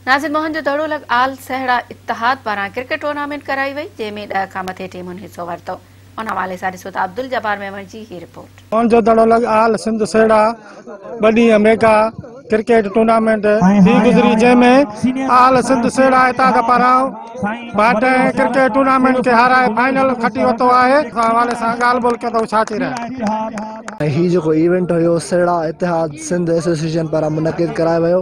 नाज़िर मोहन जो दड़ो लग आल सहड़ा इत्तेहाद पारां क्रिकेट टूर्नामेंट कराई वई, जंहिंमें 10 खां मथे टीमुनि हिस्सो वरितो। उन हवाले सां ॾिसो था अब्दुल जब्बार मेमण जी ही रिपोर्ट। मोहन जो दड़ो लग आल सिंध सहड़ा बड़ी मेगा क्रिकेट टूर्नामेंट ही गुजरी, जंहिंमें आल सिंध सहड़ा इत्तेहाद पारां ॿ क्रिकेट टूर्नामेंट के हाराए फाइनल खटी वरितो आहे। हवाले सां ॻाल्हि ॿोल कयो छा थी रहा ही जो इवेंट हो सहड़ा इत्तेहाद सिंध एसोसिएशन पारा मुनक़िद करायो वियो।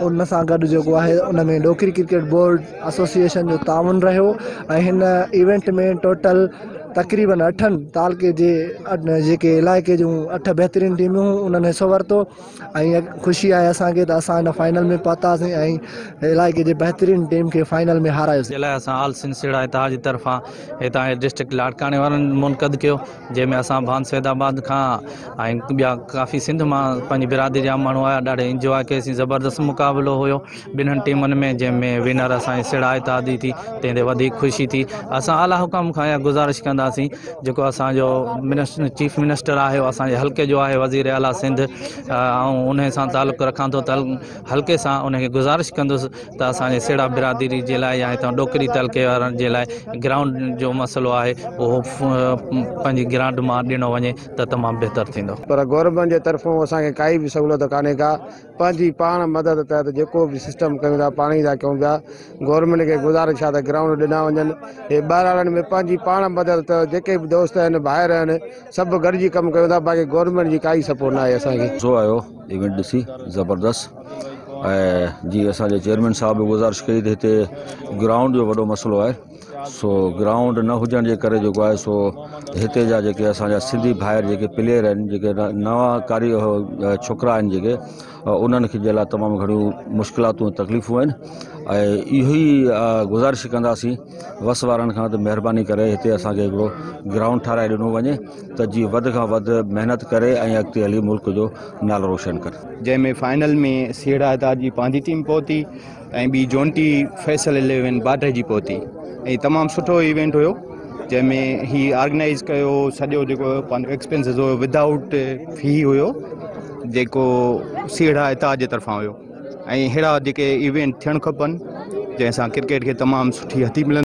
उन सां गॾु जेको आहे उन में डोकरी क्रिकेट बोर्ड एसोसिएशन जो ताउन रहियो ऐं हिन इवेंट में टोटल तकरीबन 8 तालके जे जेके इलाइक़े जूं 8 बहितरीन टीमूं उन्हनि हिस्सो वरितो ऐं ख़ुशी आहे असांखे त असां हिन फाइनल में पहुतासीं ऐं इलाइक़े जे बहितरीन टीम खे फाइनल में हारायोसीं। असां आल सिंध सहड़ा इत्तेहाद जी तरफ़ां हितां डिस्ट्रिक्ट लाड़काने वारनि मुनक़िद कयो, जंहिंमें असां भान सैदाबाद खां ऐं ॿिया काफ़ी सिंध मां पंहिंजी बिरादरी जा माण्हू आया, ॾाढे इंजॉय कयोसीं। ज़बरदस्त मुक़ाबिलो हुयो ॿिन्हिनि टीमुनि में, जंहिंमें विनर असांजी सहड़ा इत्तेहाद जी थी, तंहिंते वधीक ख़ुशी थी। असां आला हुकम खां इहा गुज़ारिश कंदासीं, जेको असांजो चीफ मिनिस्टर आहे असांजे हल्के जो आहे, वज़ीर आला सिंध, ऐं उन सां तालुक़ु रखां थो हल्के सां, उनखे गुज़ारिश कंदुसि त असांजे सहड़ा बिरादरी जे लाइ या हितां डोकरी तलके वारनि जे लाइ ग्राउंड जो मसइलो आहे उहो पंहिंजी ग्रांट मां ॾिनो वञे त तमामु बहितर थींदो। पर गवर्नमेंट जे तरफ़ों असांखे काई बि सहूलियत कान्हे का, पंहिंजी पाण मदद तहत जेको बि सिस्टम कयूं था पाण ई था कयूं पिया। गवर्नमेंट खे गुज़ारिश आहे त ग्राउंड ॾिना वञनि। हे ॿाहिरां में पंहिंजी पाण मदद त जेके बि दोस्त आहिनि ॿाहिरि आहिनि सभु गॾिजी कमु कयूं था, बाक़ी गवर्नमेंट जी काई सपोर्ट न आहे असांखे। मज़ो आयो इवेंट ॾिसी ज़बरदस्त। ऐं जीअं असांजे चेयरमैन साहब बि गुज़ारिश कई त हिते ग्राउंड जो वॾो मसइलो आहे, सो ग्राउंड न हुजण जे करे जेको आहे सो हिते जा जेके असांजा सिंधी भाइर जेके प्लेयर आहिनि, जेके नवां कारी छोकिरा आहिनि जेके, उन्हनि खे जे लाइ तमामु घणियूं मुश्किलातूं तकलीफ़ूं आहिनि। ऐं इहो ई गुज़ारिश कंदासीं वस वारनि खां त महिरबानी करे हिते असांखे हिकिड़ो ग्राउंड ठाराए ॾिनो वञे त जीअं वधि खां वधि महिनत करे ऐं अॻिते हली मुल्क जो नालो रोशन करे। जंहिंमें फाइनल में सहड़ा इत्तेहाद जी पंहिंजी टीम पहुती ऐं ॿी जोंटी फैसल 11 बाड्रे जी पहुती ऐं तमामु सुठो इवेंट हुयो, जंहिंमें ही ऑर्गेनाइज़ कयो सॼो जेको पंहिंजो एक्सपेंसिस हुयो विदाउट फी हुयो, जेको सहड़ा इत्तेहाद जे तरफ़ां हुयो। ऐं अहिड़ा जेके इवेंट थियणु खपनि जंहिंसां क्रिकेट खे तमामु सुठी हथी मिलंदी।